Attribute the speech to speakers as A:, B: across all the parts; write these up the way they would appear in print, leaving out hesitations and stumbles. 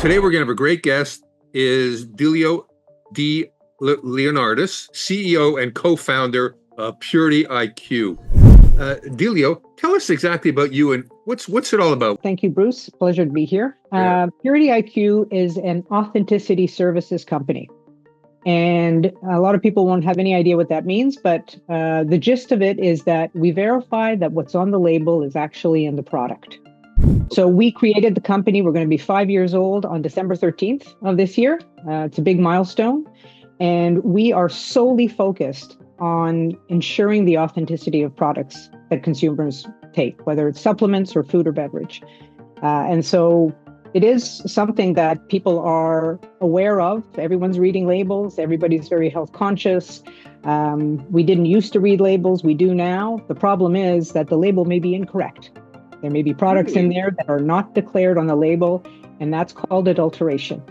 A: Today we're going to have a great guest, is Deleo de Leonardis, CEO and co-founder of Purity IQ. Deleo, tell us exactly about you and what's it all about?
B: Thank you, Bruce. Pleasure to be here.
A: Yeah.
B: Purity IQ is an authenticity services company. And a lot of people won't have any idea what that means, but the gist of it is that we verify that what's on the label is actually in the product. So we created the company. We're going to be 5 years old on December 13th of this year. It's a big milestone. And we are solely focused on ensuring the authenticity of products that consumers take, whether it's supplements or food or beverage. And so it is something that people are aware of. Everyone's reading labels. Everybody's very health conscious. We didn't used to read labels. We do now. The problem is that the label may be incorrect. There may be products in there that are not declared on the label, and that's called adulteration.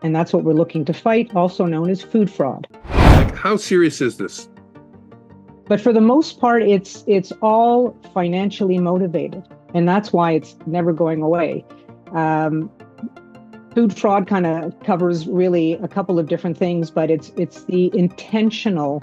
B: And that's what we're looking to fight, also known as food fraud.
A: Like, how serious is this?
B: But for the most part, it's all financially motivated, and that's why it's never going away. Food fraud kind of covers really a couple of different things, but it's the intentional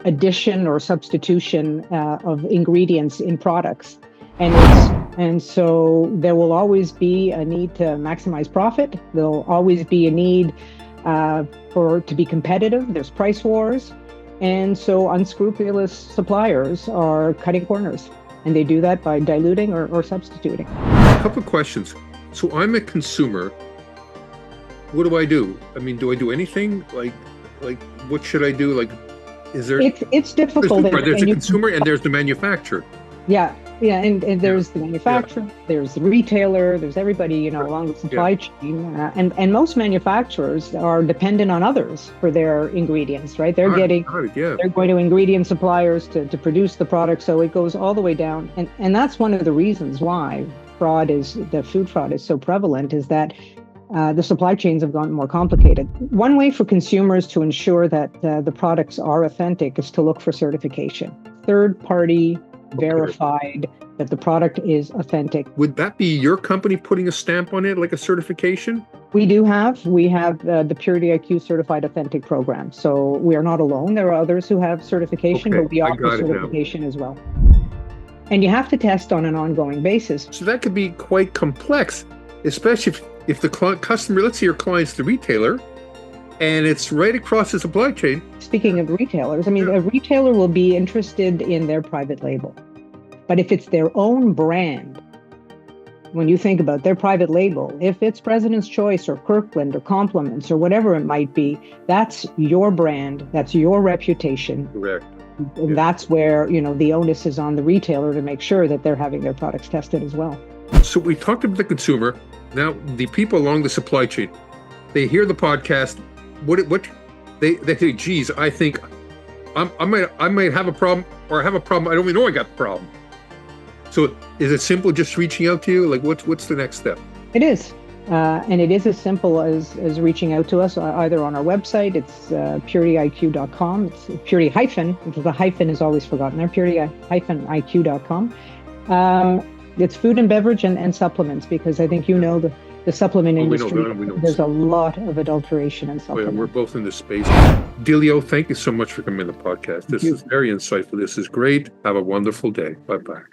B: addition or substitution of ingredients in products. And so there will always be a need to maximize profit. There'll always be a need to be competitive. There's price wars. And so unscrupulous suppliers are cutting corners. And they do that by diluting or substituting.
A: A couple of questions. So I'm a consumer. What do I do? I mean, do I do anything? Like what should I do? Like, is there...
B: It's difficult.
A: There's a consumer and there's the manufacturer.
B: Yeah, and there's the manufacturer, there's the retailer, there's everybody, along the supply chain. And most manufacturers are dependent on others for their ingredients, right? They're going to ingredient suppliers to produce the product. So it goes all the way down. And that's one of the reasons why the food fraud is so prevalent, is that the supply chains have gotten more complicated. One way for consumers to ensure that the products are authentic is to look for certification. Third-party verified that the product is authentic.
A: Would that be your company putting a stamp on it, like a certification?
B: We have the Purity IQ Certified Authentic program. So we are not alone. There are others who have certification, but we offer certification as well. And you have to test on an ongoing basis.
A: So that could be quite complex, especially if the customer, let's say your client's the retailer, and it's right across the supply chain.
B: Speaking of retailers, a retailer will be interested in their private label. But if it's their own brand, when you think about their private label, if it's President's Choice or Kirkland or Compliments or whatever it might be, that's your brand, that's your reputation.
A: Correct.
B: And that's where, the onus is on the retailer to make sure that they're having their products tested as well.
A: So we talked about the consumer. Now, the people along the supply chain, they hear the podcast. What they say, geez, I think I might have a problem, or I have a problem. I don't even know I got the problem. So is it simple just reaching out to you? Like what's the next step?
B: It is. And it is as simple as reaching out to us either on our website. It's purity-iq.com. It's purity hyphen, because the hyphen is always forgotten there, purity-iq.com. It's food and beverage and supplements, because I think the supplement industry, there's a lot of adulteration in supplements.
A: We're both in this space. Deleo, thank you so much for coming on the podcast. This is very insightful. This is great. Have a wonderful day. Bye-bye.